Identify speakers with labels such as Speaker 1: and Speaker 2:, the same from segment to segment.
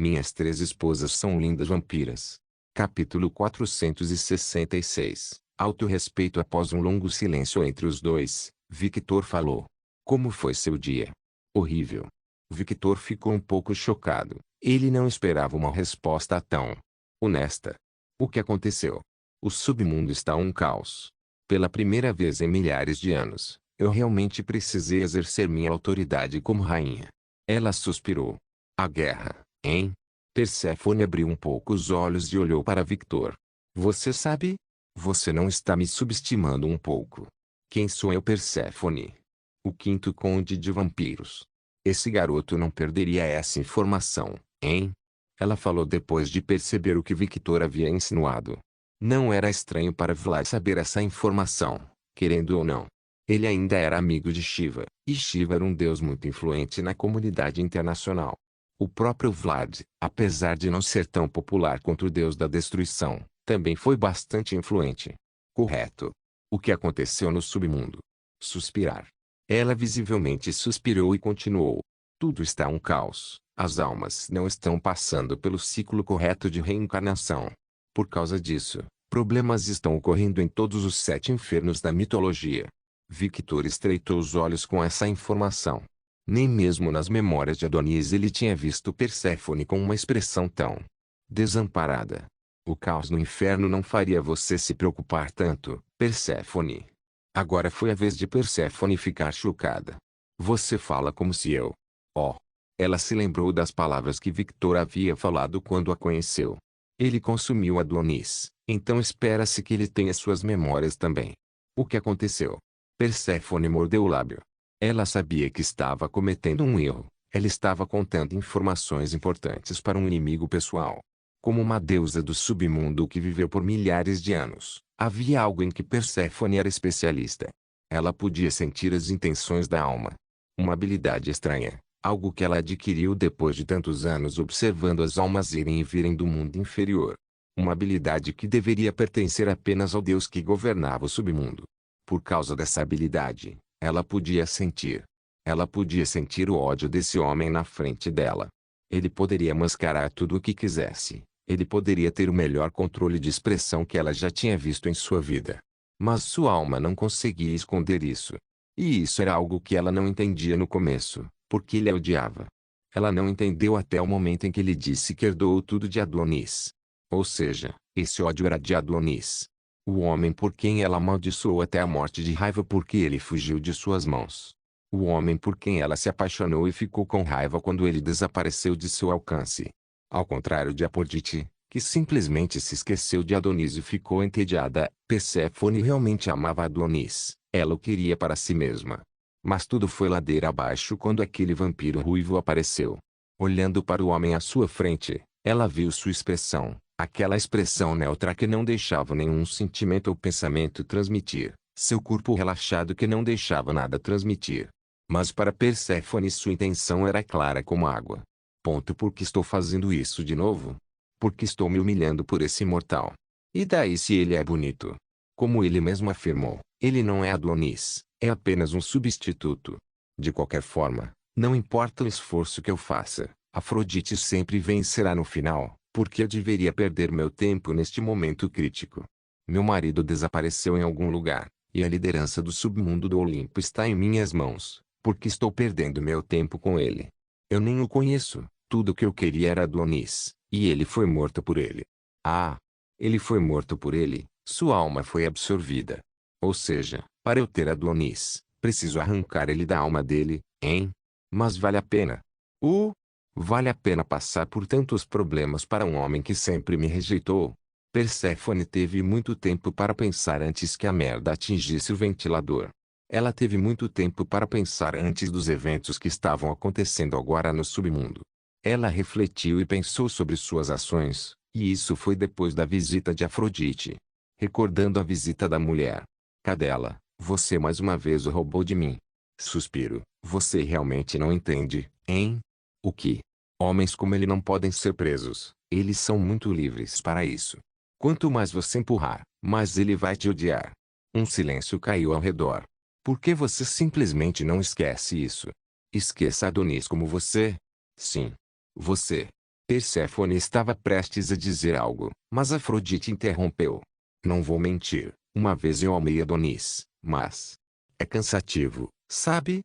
Speaker 1: Minhas 3 esposas são lindas vampiras. Capítulo 466. Autorrespeito. Após um longo silêncio entre os dois, Victor falou. Como foi seu dia? Horrível. Victor ficou um pouco chocado. Ele não esperava uma resposta tão honesta. O que aconteceu? O submundo está um caos. Pela primeira vez em milhares de anos, eu realmente precisei exercer minha autoridade como rainha. Ela suspirou. A guerra, hein? Perséfone abriu um pouco os olhos e olhou para Victor. Você sabe? Você não está me subestimando um pouco. Quem sou eu, Perséfone? O quinto conde de vampiros. Esse garoto não perderia essa informação, hein? Ela falou depois de perceber o que Victor havia insinuado. Não era estranho para Vlad saber essa informação, querendo ou não. Ele ainda era amigo de Shiva, e Shiva era um deus muito influente na comunidade internacional. O próprio Vlad, apesar de não ser tão popular quanto o deus da destruição, também foi bastante influente. Correto. O que aconteceu no submundo? Suspirar. Ela visivelmente suspirou e continuou. Tudo está um caos. As almas não estão passando pelo ciclo correto de reencarnação. Por causa disso, problemas estão ocorrendo em todos os 7 infernos da mitologia. Victor estreitou os olhos com essa informação. Nem mesmo nas memórias de Adonis ele tinha visto Perséfone com uma expressão tão desamparada. O caos no inferno não faria você se preocupar tanto, Perséfone. Agora foi a vez de Perséfone ficar chocada. Você fala como se eu... Oh! Ela se lembrou das palavras que Victor havia falado quando a conheceu. Ele consumiu Adonis, então espera-se que ele tenha suas memórias também. O que aconteceu? Perséfone mordeu o lábio. Ela sabia que estava cometendo um erro. Ela estava contando informações importantes para um inimigo pessoal. Como uma deusa do submundo que viveu por milhares de anos, havia algo em que Perséfone era especialista. Ela podia sentir as intenções da alma. Uma habilidade estranha, algo que ela adquiriu depois de tantos anos observando as almas irem e virem do mundo inferior. Uma habilidade que deveria pertencer apenas ao deus que governava o submundo. Por causa dessa habilidade, ela podia sentir. Ela podia sentir o ódio desse homem na frente dela. Ele poderia mascarar tudo o que quisesse. Ele poderia ter o melhor controle de expressão que ela já tinha visto em sua vida. Mas sua alma não conseguia esconder isso. E isso era algo que ela não entendia no começo, porque ele a odiava. Ela não entendeu até o momento em que ele disse que herdou tudo de Adonis. Ou seja, esse ódio era de Adonis. O homem por quem ela amaldiçoou até a morte de raiva porque ele fugiu de suas mãos. O homem por quem ela se apaixonou e ficou com raiva quando ele desapareceu de seu alcance. Ao contrário de Afrodite, que simplesmente se esqueceu de Adonis e ficou entediada, Perséfone realmente amava Adonis. Ela o queria para si mesma. Mas tudo foi ladeira abaixo quando aquele vampiro ruivo apareceu. Olhando para o homem à sua frente, ela viu sua expressão. Aquela expressão neutra que não deixava nenhum sentimento ou pensamento transmitir. Seu corpo relaxado que não deixava nada transmitir. Mas para Perséfone sua intenção era clara como água. Ponto. Por que estou fazendo isso de novo? Porque estou me humilhando por esse mortal. E daí se ele é bonito? Como ele mesmo afirmou, ele não é Adonis, é apenas um substituto. De qualquer forma, não importa o esforço que eu faça, Afrodite sempre vencerá no final. Porque eu deveria perder meu tempo neste momento crítico? Meu marido desapareceu em algum lugar, e a liderança do submundo do Olimpo está em minhas mãos. Porque estou perdendo meu tempo com ele? Eu nem o conheço. Tudo que eu queria era Adonis, e ele foi morto por ele. Ah! Ele foi morto por ele, sua alma foi absorvida. Ou seja, para eu ter Adonis, preciso arrancar ele da alma dele, hein? Mas vale a pena. Vale a pena passar por tantos problemas para um homem que sempre me rejeitou? Perséfone teve muito tempo para pensar antes que a merda atingisse o ventilador. Ela teve muito tempo para pensar antes dos eventos que estavam acontecendo agora no submundo. Ela refletiu e pensou sobre suas ações, e isso foi depois da visita de Afrodite. Recordando a visita da mulher. Cadela, você mais uma vez o roubou de mim. Suspiro, você realmente não entende, hein? O que? Homens como ele não podem ser presos, eles são muito livres para isso. Quanto mais você empurrar, mais ele vai te odiar. Um silêncio caiu ao redor. Por que você simplesmente não esquece isso? Esqueça Adonis como você? Sim. Você. Perséfone estava prestes a dizer algo, mas Afrodite interrompeu. Não vou mentir, uma vez eu amei Adonis, mas é cansativo, sabe?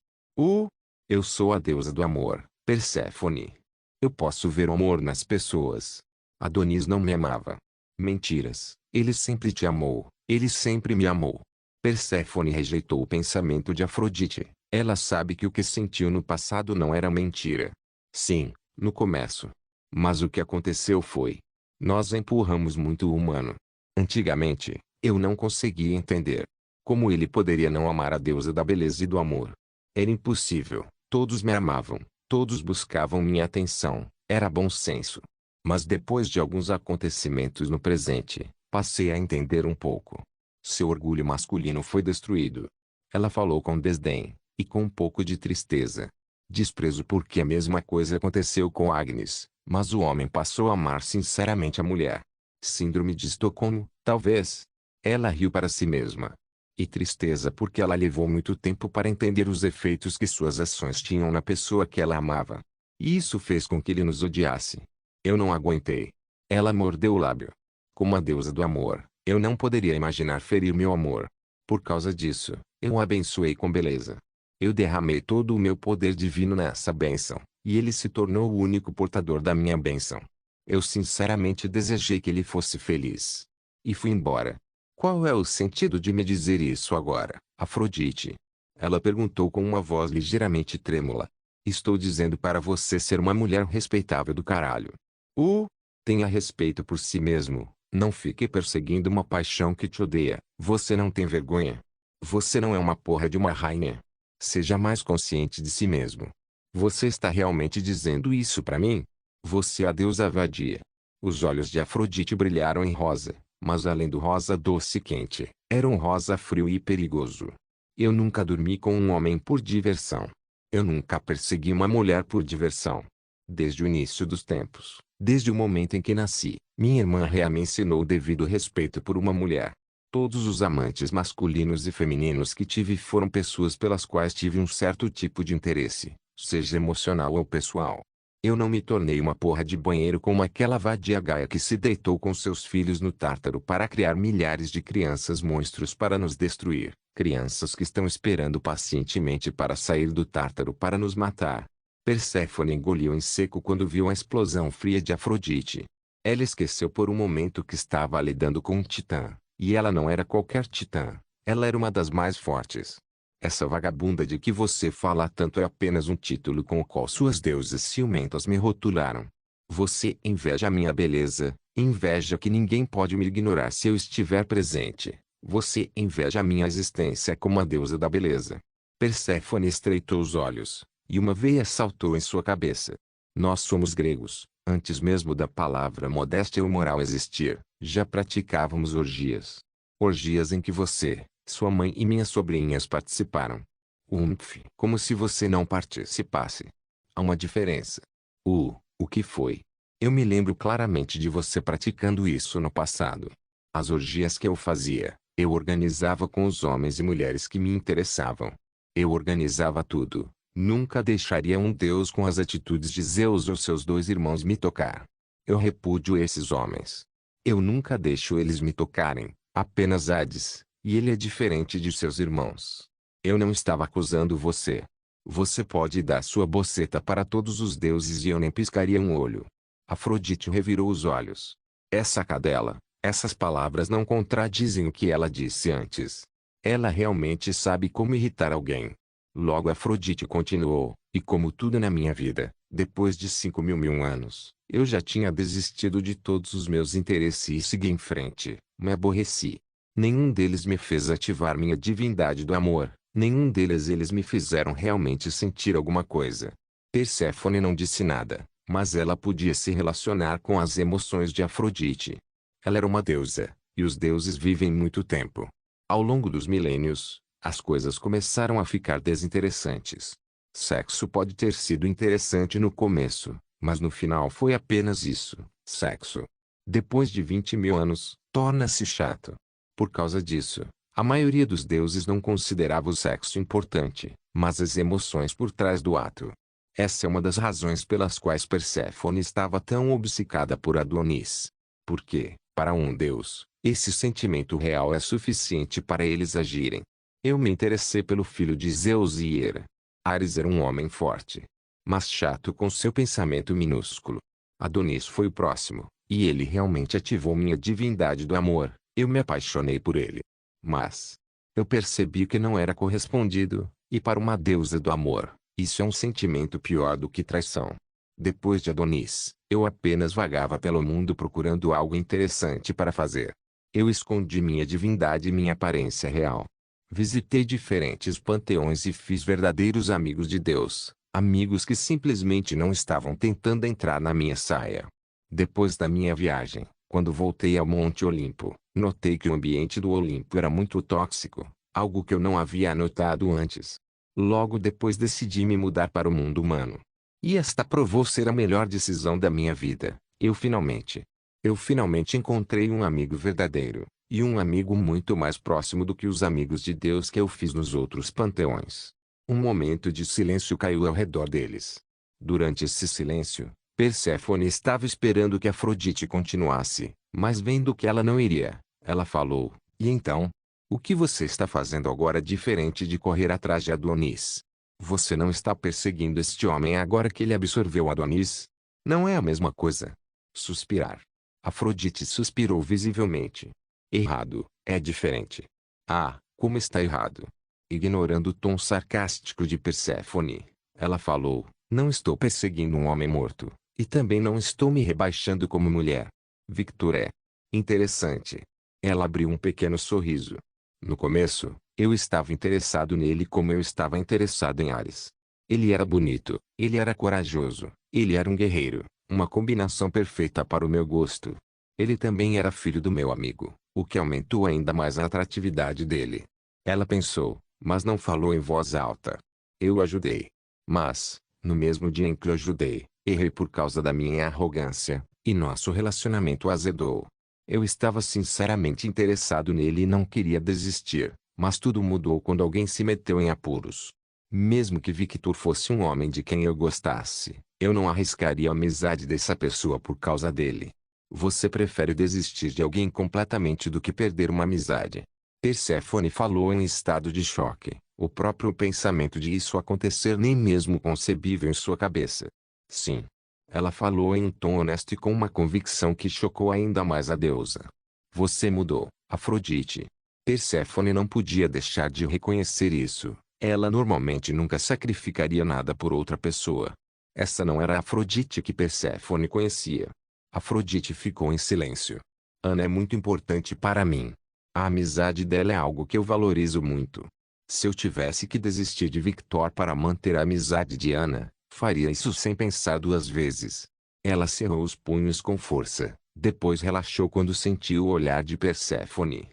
Speaker 1: Eu sou a deusa do amor, Perséfone. Eu posso ver o amor nas pessoas. Adonis não me amava. Mentiras, ele sempre te amou, ele sempre me amou. Perséfone rejeitou o pensamento de Afrodite. Ela sabe que o que sentiu no passado não era mentira. Sim, no começo. Mas o que aconteceu foi: nós empurramos muito o humano. Antigamente, eu não conseguia entender como ele poderia não amar a deusa da beleza e do amor. Era impossível. Todos me amavam, todos buscavam minha atenção, era bom senso. Mas depois de alguns acontecimentos no presente, passei a entender um pouco. Seu orgulho masculino foi destruído. Ela falou com desdém, e com um pouco de tristeza. Desprezo porque a mesma coisa aconteceu com Agnes, mas o homem passou a amar sinceramente a mulher. Síndrome de Estocolmo, talvez. Ela riu para si mesma. E tristeza porque ela levou muito tempo para entender os efeitos que suas ações tinham na pessoa que ela amava. E isso fez com que ele nos odiasse. Eu não aguentei. Ela mordeu o lábio. Como a deusa do amor, eu não poderia imaginar ferir meu amor. Por causa disso, eu o abençoei com beleza. Eu derramei todo o meu poder divino nessa bênção, e ele se tornou o único portador da minha bênção. Eu sinceramente desejei que ele fosse feliz. E fui embora. Qual é o sentido de me dizer isso agora, Afrodite? Ela perguntou com uma voz ligeiramente trêmula. Estou dizendo para você ser uma mulher respeitável do caralho. Tenha respeito por si mesmo, não fique perseguindo uma paixão que te odeia. Você não tem vergonha. Você não é uma porra de uma rainha. Seja mais consciente de si mesmo. Você está realmente dizendo isso para mim? Você é a deusa vadia. Os olhos de Afrodite brilharam em rosa. Mas além do rosa doce e quente, era um rosa frio e perigoso. Eu nunca dormi com um homem por diversão. Eu nunca persegui uma mulher por diversão. Desde o início dos tempos, desde o momento em que nasci, minha irmã Rhea me ensinou o devido respeito por uma mulher. Todos os amantes masculinos e femininos que tive foram pessoas pelas quais tive um certo tipo de interesse, seja emocional ou pessoal. Eu não me tornei uma porra de banheiro como aquela vadia gaia que se deitou com seus filhos no Tártaro para criar milhares de crianças monstros para nos destruir. Crianças que estão esperando pacientemente para sair do Tártaro para nos matar. Perséfone engoliu em seco quando viu a explosão fria de Afrodite. Ela esqueceu por um momento que estava lidando com um titã. E ela não era qualquer titã. Ela era uma das mais fortes. Essa vagabunda de que você fala tanto é apenas um título com o qual suas deusas ciumentas me rotularam. Você inveja a minha beleza, inveja que ninguém pode me ignorar se eu estiver presente. Você inveja a minha existência como a deusa da beleza. Perséfone estreitou os olhos, e uma veia saltou em sua cabeça. Nós somos gregos, antes mesmo da palavra modéstia ou moral existir, já praticávamos orgias. Orgias em que você, sua mãe e minhas sobrinhas participaram. Como se você não participasse. Há uma diferença. O que foi? Eu me lembro claramente de você praticando isso no passado. As orgias que eu fazia, eu organizava com os homens e mulheres que me interessavam. Eu organizava tudo. Nunca deixaria um deus com as atitudes de Zeus ou seus dois irmãos me tocar. Eu repúdio esses homens. Eu nunca deixo eles me tocarem, apenas Hades, e ele é diferente de seus irmãos. Eu não estava acusando você. Você pode dar sua boceta para todos os deuses e eu nem piscaria um olho. Afrodite revirou os olhos. Essa cadela, essas palavras não contradizem o que ela disse antes. Ela realmente sabe como irritar alguém. Logo Afrodite continuou, e como tudo na minha vida, depois de 5.000 anos, eu já tinha desistido de todos os meus interesses e segui em frente. Me aborreci. Nenhum deles me fez ativar minha divindade do amor, nenhum deles eles me fizeram realmente sentir alguma coisa. Perséfone não disse nada, mas ela podia se relacionar com as emoções de Afrodite. Ela era uma deusa, e os deuses vivem muito tempo. Ao longo dos milênios, as coisas começaram a ficar desinteressantes. Sexo pode ter sido interessante no começo, mas no final foi apenas isso, sexo. Depois de 20.000 anos, torna-se chato. Por causa disso, a maioria dos deuses não considerava o sexo importante, mas as emoções por trás do ato. Essa é uma das razões pelas quais Perséfone estava tão obcecada por Adonis. Porque, para um deus, esse sentimento real é suficiente para eles agirem. Eu me interessei pelo filho de Zeus e Hera. Ares era um homem forte, mas chato com seu pensamento minúsculo. Adonis foi o próximo, e ele realmente ativou minha divindade do amor. Eu me apaixonei por ele. Mas eu percebi que não era correspondido, e para uma deusa do amor, isso é um sentimento pior do que traição. Depois de Adonis, eu apenas vagava pelo mundo procurando algo interessante para fazer. Eu escondi minha divindade e minha aparência real. Visitei diferentes panteões e fiz verdadeiros amigos de Deus, amigos que simplesmente não estavam tentando entrar na minha saia. Depois da minha viagem, quando voltei ao Monte Olimpo, notei que o ambiente do Olimpo era muito tóxico, algo que eu não havia notado antes. Logo depois decidi me mudar para o mundo humano. E esta provou ser a melhor decisão da minha vida. Eu finalmente encontrei um amigo verdadeiro, e um amigo muito mais próximo do que os amigos de Deus que eu fiz nos outros panteões. Um momento de silêncio caiu ao redor deles. Durante esse silêncio, Perséfone estava esperando que Afrodite continuasse, mas vendo que ela não iria, ela falou: "E então? O que você está fazendo agora diferente de correr atrás de Adonis? Você não está perseguindo este homem agora que ele absorveu Adonis? Não é a mesma coisa." Suspirar. Afrodite suspirou visivelmente. Errado, é diferente. Ah, como está errado. Ignorando o tom sarcástico de Perséfone, ela falou: "Não estou perseguindo um homem morto, e também não estou me rebaixando como mulher. Victor é interessante." Ela abriu um pequeno sorriso. No começo, eu estava interessado nele como eu estava interessado em Ares. Ele era bonito, ele era corajoso, ele era um guerreiro, uma combinação perfeita para o meu gosto. Ele também era filho do meu amigo, o que aumentou ainda mais a atratividade dele. Ela pensou, mas não falou em voz alta. Eu o ajudei. Mas, no mesmo dia em que o ajudei, errei por causa da minha arrogância, e nosso relacionamento azedou. Eu estava sinceramente interessado nele e não queria desistir, mas tudo mudou quando alguém se meteu em apuros. Mesmo que Victor fosse um homem de quem eu gostasse, eu não arriscaria a amizade dessa pessoa por causa dele. Você prefere desistir de alguém completamente do que perder uma amizade. Perséfone falou em estado de choque. O próprio pensamento de isso acontecer nem mesmo concebível em sua cabeça. Sim. Ela falou em um tom honesto e com uma convicção que chocou ainda mais a deusa. Você mudou, Afrodite. Perséfone não podia deixar de reconhecer isso. Ela normalmente nunca sacrificaria nada por outra pessoa. Essa não era a Afrodite que Perséfone conhecia. Afrodite ficou em silêncio. Ana é muito importante para mim. A amizade dela é algo que eu valorizo muito. Se eu tivesse que desistir de Victor para manter a amizade de Ana, faria isso sem pensar duas vezes. Ela cerrou os punhos com força, depois relaxou quando sentiu o olhar de Perséfone.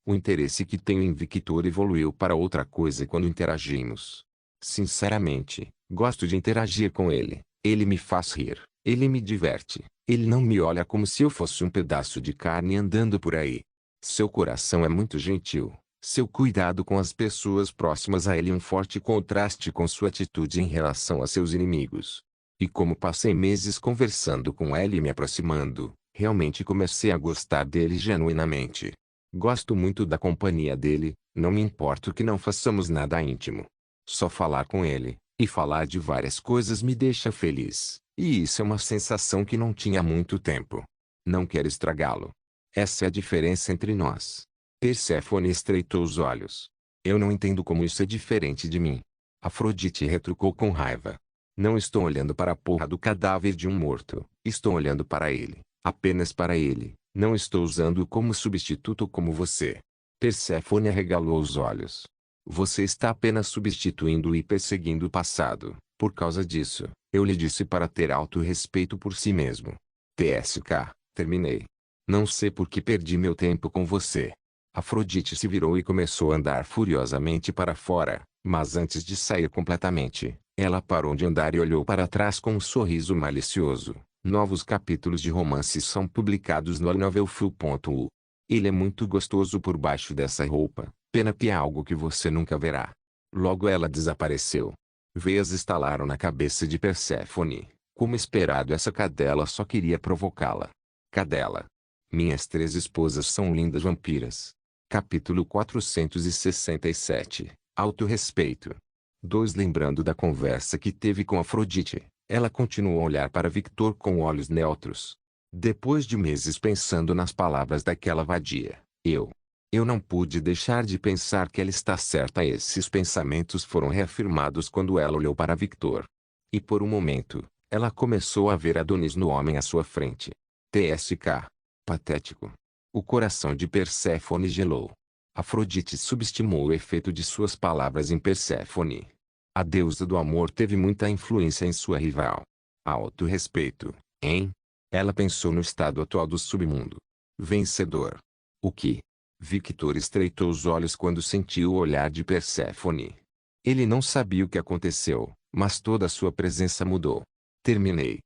Speaker 1: O interesse que tenho em Victor evoluiu para outra coisa quando interagimos. Sinceramente, gosto de interagir com ele. Ele me faz rir, ele me diverte, ele não me olha como se eu fosse um pedaço de carne andando por aí. Seu coração é muito gentil. Seu cuidado com as pessoas próximas a ele é um forte contraste com sua atitude em relação a seus inimigos. E como passei meses conversando com ele e me aproximando, realmente comecei a gostar dele genuinamente. Gosto muito da companhia dele, não me importo que não façamos nada íntimo. Só falar com ele, e falar de várias coisas me deixa feliz, e isso é uma sensação que não tinha há muito tempo. Não quero estragá-lo. Essa é a diferença entre nós. Perséfone estreitou os olhos. Eu não entendo como isso é diferente de mim. Afrodite retrucou com raiva. Não estou olhando para a porra do cadáver de um morto. Estou olhando para ele. Apenas para ele. Não estou usando-o como substituto como você. Perséfone arregalou os olhos. Você está apenas substituindo e perseguindo o passado. Por causa disso, eu lhe disse para ter auto-respeito por si mesmo. TSK, terminei. Não sei por que perdi meu tempo com você. Afrodite se virou e começou a andar furiosamente para fora, mas antes de sair completamente, ela parou de andar e olhou para trás com um sorriso malicioso. Novos capítulos de romances são publicados no novelfu.u. Ele é muito gostoso por baixo dessa roupa, pena que é algo que você nunca verá. Logo ela desapareceu. Veias estalaram na cabeça de Perséfone. Como esperado, essa cadela só queria provocá-la. Cadela. Minhas 3 esposas são lindas vampiras. Capítulo 467. Autorrespeito. 2. Lembrando da conversa que teve com Afrodite, ela continuou a olhar para Victor com olhos neutros. Depois de meses pensando nas palavras daquela vadia, eu não pude deixar de pensar que ela está certa. Esses pensamentos foram reafirmados quando ela olhou para Victor. E por um momento, ela começou a ver Adonis no homem à sua frente. TSK. Patético. O coração de Perséfone gelou. Afrodite subestimou o efeito de suas palavras em Perséfone. A deusa do amor teve muita influência em sua rival. Autorrespeito, hein? Ela pensou no estado atual do submundo. Vencedor. O que? Victor estreitou os olhos quando sentiu o olhar de Perséfone. Ele não sabia o que aconteceu, mas toda a sua presença mudou. Terminei.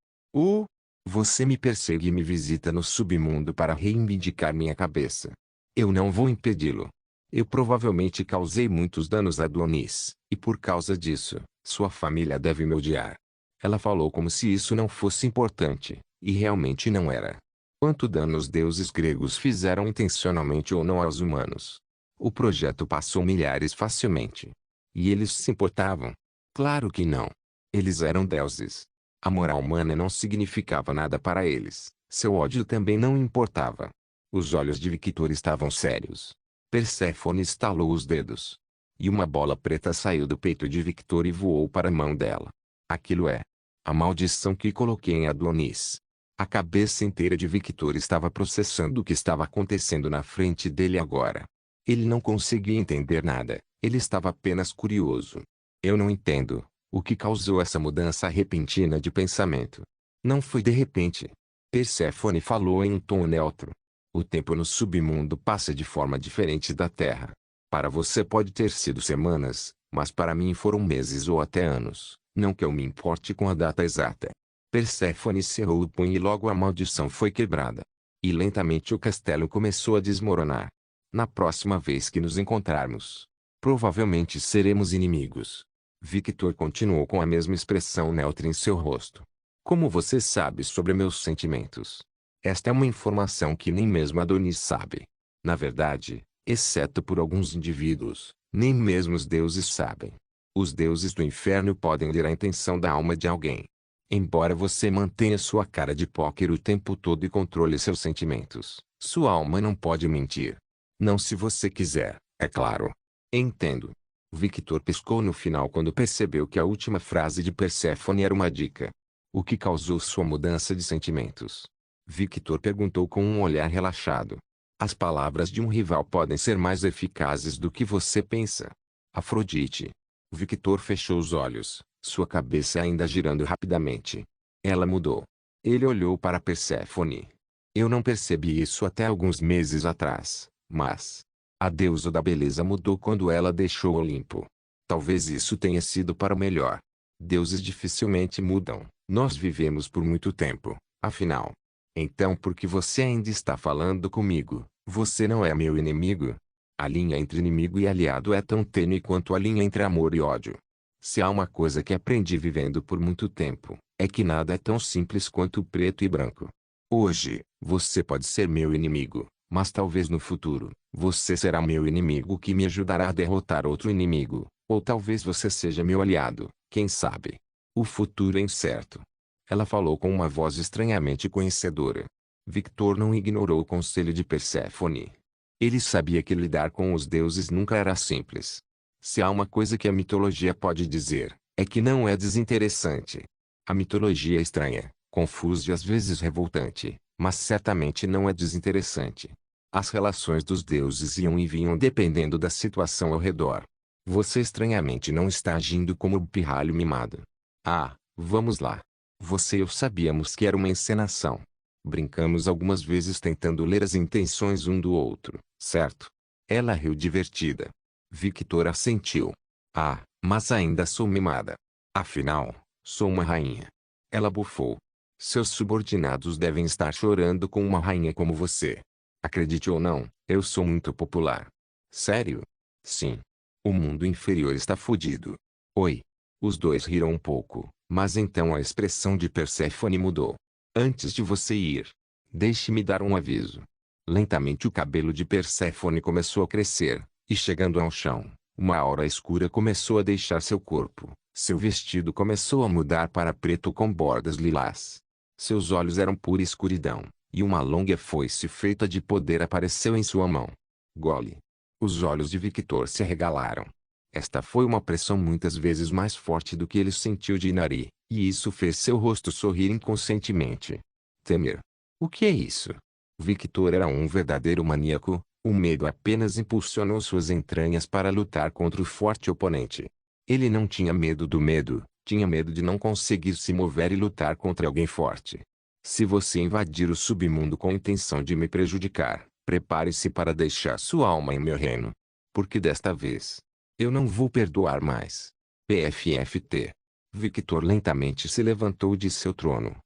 Speaker 1: Você me persegue e me visita no submundo para reivindicar minha cabeça. Eu não vou impedi-lo. Eu provavelmente causei muitos danos a Adonis, e por causa disso, sua família deve me odiar. Ela falou como se isso não fosse importante, e realmente não era. Quanto dano os deuses gregos fizeram intencionalmente ou não aos humanos? O projeto passou milhares facilmente. E eles se importavam? Claro que não. Eles eram deuses. A moral humana não significava nada para eles. Seu ódio também não importava. Os olhos de Victor estavam sérios. Perséfone estalou os dedos. E uma bola preta saiu do peito de Victor e voou para a mão dela. Aquilo é a maldição que coloquei em Adonis. A cabeça inteira de Victor estava processando o que estava acontecendo na frente dele agora. Ele não conseguia entender nada, ele estava apenas curioso. Eu não entendo o que causou essa mudança repentina de pensamento. Não foi de repente. Perséfone falou em um tom neutro. O tempo no submundo passa de forma diferente da Terra. Para você pode ter sido semanas, mas para mim foram meses ou até anos, não que eu me importe com a data exata. Perséfone cerrou o punho e logo a maldição foi quebrada. E lentamente o castelo começou a desmoronar. Na próxima vez que nos encontrarmos, provavelmente seremos inimigos. Victor continuou com a mesma expressão neutra em seu rosto. Como você sabe sobre meus sentimentos? Esta é uma informação que nem mesmo Adonis sabe. Na verdade, exceto por alguns indivíduos, nem mesmo os deuses sabem. Os deuses do inferno podem ler a intenção da alma de alguém. Embora você mantenha sua cara de póquer o tempo todo e controle seus sentimentos, sua alma não pode mentir. Não se você quiser, é claro. Entendo. Victor piscou no final quando percebeu que a última frase de Perséfone era uma dica. O que causou sua mudança de sentimentos? Victor perguntou com um olhar relaxado. As palavras de um rival podem ser mais eficazes do que você pensa. Afrodite. Victor fechou os olhos, sua cabeça ainda girando rapidamente. Ela mudou. Ele olhou para Perséfone. Eu não percebi isso até alguns meses atrás, mas a deusa da beleza mudou quando ela deixou o Olimpo. Talvez isso tenha sido para o melhor. Deuses dificilmente mudam. Nós vivemos por muito tempo, afinal. Então por que você ainda está falando comigo? Você não é meu inimigo? A linha entre inimigo e aliado é tão tênue quanto a linha entre amor e ódio. Se há uma coisa que aprendi vivendo por muito tempo, é que nada é tão simples quanto preto e branco. Hoje, você pode ser meu inimigo, mas talvez no futuro, você será meu inimigo que me ajudará a derrotar outro inimigo, ou talvez você seja meu aliado, quem sabe? O futuro é incerto. Ela falou com uma voz estranhamente conhecedora. Victor não ignorou o conselho de Perséfone. Ele sabia que lidar com os deuses nunca era simples. Se há uma coisa que a mitologia pode dizer, é que não é desinteressante. A mitologia é estranha, confusa e às vezes revoltante, mas certamente não é desinteressante. As relações dos deuses iam e vinham dependendo da situação ao redor. Você estranhamente não está agindo como o pirralho mimado. Ah, vamos lá. Você e eu sabíamos que era uma encenação. Brincamos algumas vezes tentando ler as intenções um do outro, certo? Ela riu divertida. Victor assentiu. Ah, mas ainda sou mimada. Afinal, sou uma rainha. Ela bufou. Seus subordinados devem estar chorando com uma rainha como você. Acredite ou não, eu sou muito popular. Sério? Sim. O mundo inferior está fodido. Oi. Os dois riram um pouco, mas então a expressão de Perséfone mudou. Antes de você ir, deixe-me dar um aviso. Lentamente o cabelo de Perséfone começou a crescer, e chegando ao chão, uma aura escura começou a deixar seu corpo. Seu vestido começou a mudar para preto com bordas lilás. Seus olhos eram pura escuridão, e uma longa foice feita de poder apareceu em sua mão. Gole. Os olhos de Victor se arregalaram. Esta foi uma pressão muitas vezes mais forte do que ele sentiu de Inari, e isso fez seu rosto sorrir inconscientemente. Temer. O que é isso? Victor era um verdadeiro maníaco, o medo apenas impulsionou suas entranhas para lutar contra o forte oponente. Ele não tinha medo do medo, tinha medo de não conseguir se mover e lutar contra alguém forte. Se você invadir o submundo com a intenção de me prejudicar, prepare-se para deixar sua alma em meu reino. Porque desta vez, eu não vou perdoar mais. PFFT. Victor lentamente se levantou de seu trono.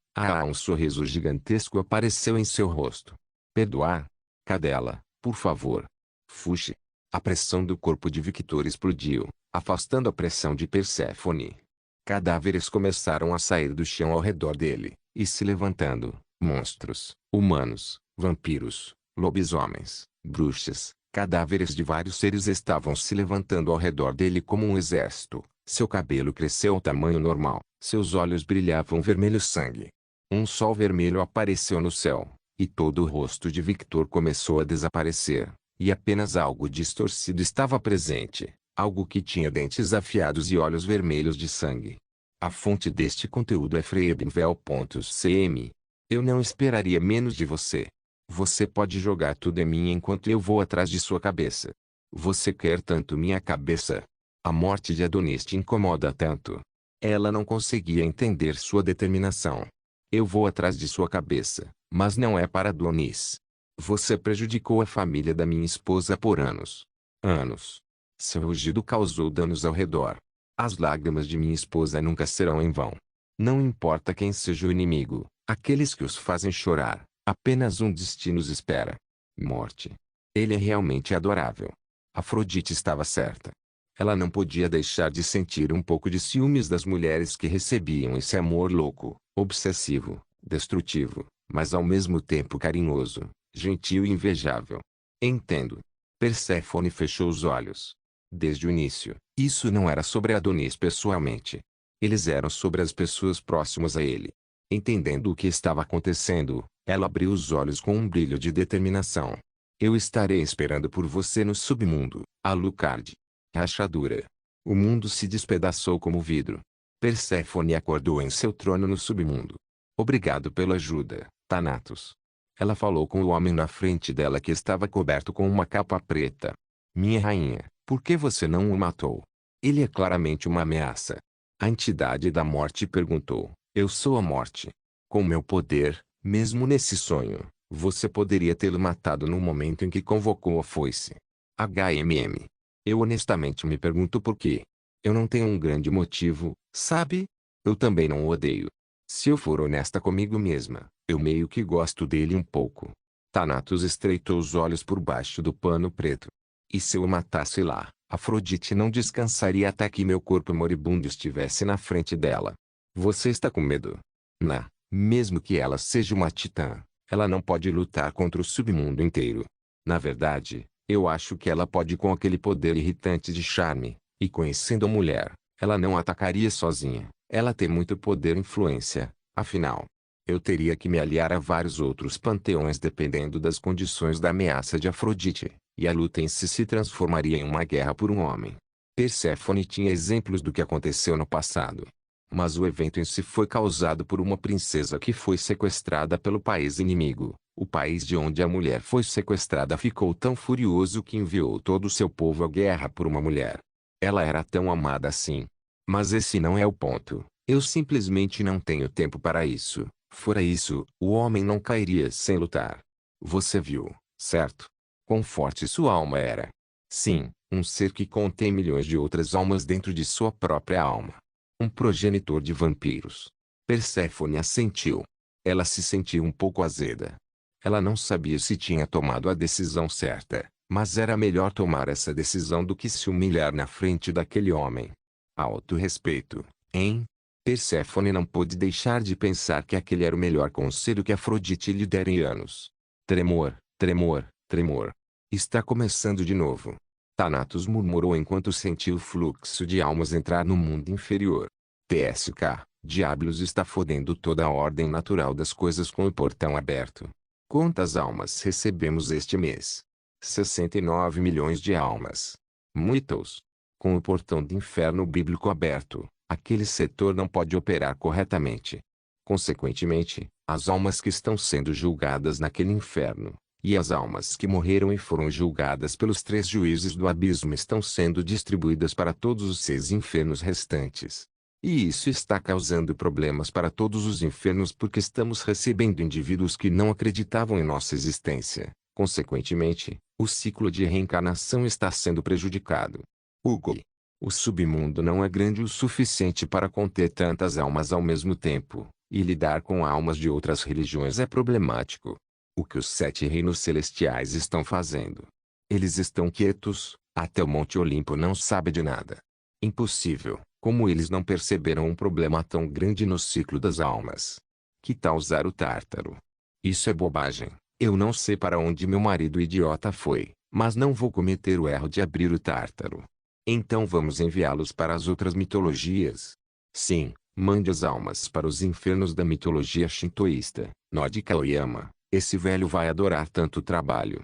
Speaker 1: Um sorriso gigantesco apareceu em seu rosto. Perdoar? Cadela, por favor. Fuxe. A pressão do corpo de Victor explodiu, afastando a pressão de Perséfone. Cadáveres começaram a sair do chão ao redor dele, e se levantando, monstros, humanos, vampiros, lobisomens, bruxas, cadáveres de vários seres estavam se levantando ao redor dele como um exército. Seu cabelo cresceu ao tamanho normal, seus olhos brilhavam vermelho sangue. Um sol vermelho apareceu no céu, e todo o rosto de Victor começou a desaparecer, e apenas algo distorcido estava presente, algo que tinha dentes afiados e olhos vermelhos de sangue. A fonte deste conteúdo é freebinvel.cm. Eu não esperaria menos de você. Você pode jogar tudo em mim enquanto eu vou atrás de sua cabeça. Você quer tanto minha cabeça? A morte de Adonis te incomoda tanto. Ela não conseguia entender sua determinação. Eu vou atrás de sua cabeça, mas não é para Adonis. Você prejudicou a família da minha esposa por anos. Anos. Seu rugido causou danos ao redor. As lágrimas de minha esposa nunca serão em vão. Não importa quem seja o inimigo, aqueles que os fazem chorar, apenas um destino os espera. Morte. Ele é realmente adorável. Afrodite estava certa. Ela não podia deixar de sentir um pouco de ciúmes das mulheres que recebiam esse amor louco, obsessivo, destrutivo, mas ao mesmo tempo carinhoso, gentil e invejável. Entendo. Perséfone fechou os olhos. Desde o início, isso não era sobre Adonis pessoalmente. Eles eram sobre as pessoas próximas a ele. Entendendo o que estava acontecendo, ela abriu os olhos com um brilho de determinação. Eu estarei esperando por você no submundo, Alucard. Rachadura. O mundo se despedaçou como vidro. Perséfone acordou em seu trono no submundo. Obrigado pela ajuda, Thanatos. Ela falou com o homem na frente dela que estava coberto com uma capa preta. Minha rainha, por que você não o matou? Ele é claramente uma ameaça. A entidade da morte perguntou. Eu sou a morte. Com meu poder, mesmo nesse sonho, você poderia tê-lo matado no momento em que convocou a foice. HMM. Eu honestamente me pergunto por quê. Eu não tenho um grande motivo, sabe? Eu também não o odeio. Se eu for honesta comigo mesma, eu meio que gosto dele um pouco. Thanatos estreitou os olhos por baixo do pano preto. E se eu o matasse lá, Afrodite não descansaria até que meu corpo moribundo estivesse na frente dela. Você está com medo? Não. Mesmo que ela seja uma titã, ela não pode lutar contra o submundo inteiro. Na verdade, eu acho que ela pode com aquele poder irritante de charme, e conhecendo a mulher, ela não atacaria sozinha. Ela tem muito poder e influência, afinal. Eu teria que me aliar a vários outros panteões dependendo das condições da ameaça de Afrodite, e a luta em si se transformaria em uma guerra por um homem. Perséfone tinha exemplos do que aconteceu no passado. Mas o evento em si foi causado por uma princesa que foi sequestrada pelo país inimigo. O país de onde a mulher foi sequestrada ficou tão furioso que enviou todo o seu povo à guerra por uma mulher. Ela era tão amada assim. Mas esse não é o ponto. Eu simplesmente não tenho tempo para isso. Fora isso, o homem não cairia sem lutar. Você viu, certo? Quão forte sua alma era. Sim, um ser que contém milhões de outras almas dentro de sua própria alma. Um progenitor de vampiros. Perséfone assentiu. Ela se sentiu um pouco azeda. Ela não sabia se tinha tomado a decisão certa, mas era melhor tomar essa decisão do que se humilhar na frente daquele homem. Autorrespeito, hein? Perséfone não pôde deixar de pensar que aquele era o melhor conselho que Afrodite lhe dera em anos. Tremor, tremor, tremor. Está começando de novo. Thanatos murmurou enquanto sentiu o fluxo de almas entrar no mundo inferior. TSK, Diablos está fodendo toda a ordem natural das coisas com o portão aberto. Quantas almas recebemos este mês? 69 milhões de almas. Muitos. Com o portão do inferno bíblico aberto, aquele setor não pode operar corretamente. Consequentemente, as almas que estão sendo julgadas naquele inferno, e as almas que morreram e foram julgadas pelos 3 juízes do abismo estão sendo distribuídas para todos os 6 infernos restantes. E isso está causando problemas para todos os infernos porque estamos recebendo indivíduos que não acreditavam em nossa existência. Consequentemente, o ciclo de reencarnação está sendo prejudicado. Hugo. O submundo não é grande o suficiente para conter tantas almas ao mesmo tempo, e lidar com almas de outras religiões é problemático. O que os 7 reinos celestiais estão fazendo? Eles estão quietos, até o Monte Olimpo não sabe de nada. Impossível, como eles não perceberam um problema tão grande no ciclo das almas. Que tal usar o Tártaro? Isso é bobagem. Eu não sei para onde meu marido idiota foi, mas não vou cometer o erro de abrir o Tártaro. Então vamos enviá-los para as outras mitologias. Sim, mande as almas para os infernos da mitologia shintoísta. Nodika Oyama, esse velho vai adorar tanto trabalho.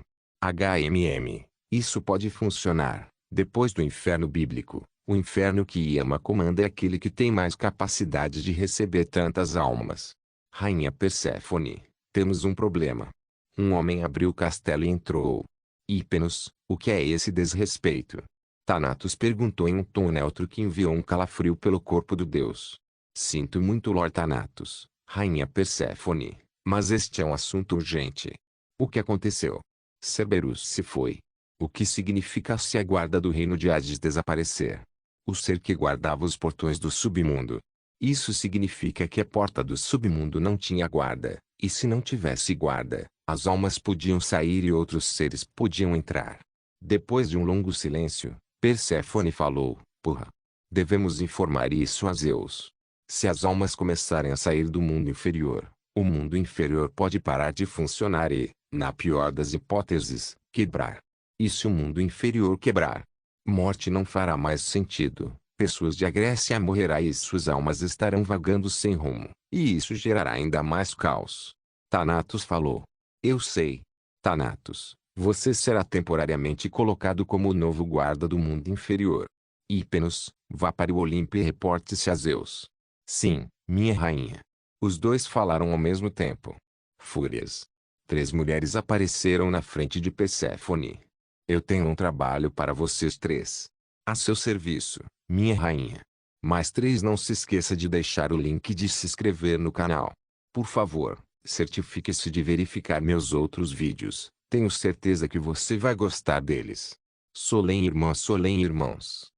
Speaker 1: Isso pode funcionar. Depois do inferno bíblico, o inferno que Yama comanda é aquele que tem mais capacidade de receber tantas almas. Rainha Perséfone, temos um problema. Um homem abriu o castelo e entrou. Hypnos, o que é esse desrespeito? Thanatos perguntou em um tom neutro que enviou um calafrio pelo corpo do deus. Sinto muito Lord Thanatos, Rainha Perséfone, mas este é um assunto urgente. O que aconteceu? Cerberus se foi. O que significa se a guarda do reino de Hades desaparecer? O ser que guardava os portões do submundo. Isso significa que a porta do submundo não tinha guarda, e se não tivesse guarda, as almas podiam sair e outros seres podiam entrar. Depois de um longo silêncio, Perséfone falou, porra. Devemos informar isso a Zeus. Se as almas começarem a sair do mundo inferior, o mundo inferior pode parar de funcionar e, na pior das hipóteses, quebrar. E se o mundo inferior quebrar? Morte não fará mais sentido. Pessoas de Grécia morrerão e suas almas estarão vagando sem rumo, e isso gerará ainda mais caos. Thanatos falou. Eu sei. Thanatos, você será temporariamente colocado como o novo guarda do mundo inferior. Hypnos, vá para o Olimpo e reporte-se a Zeus. Sim, minha rainha. Os dois falaram ao mesmo tempo. Fúrias. 3 mulheres apareceram na frente de Perséfone. Eu tenho um trabalho para vocês 3. A seu serviço, minha rainha. Mais 3, não se esqueça de deixar o link de se inscrever no canal. Por favor, certifique-se de verificar meus outros vídeos. Tenho certeza que você vai gostar deles. Solem irmãs, Solem irmãos.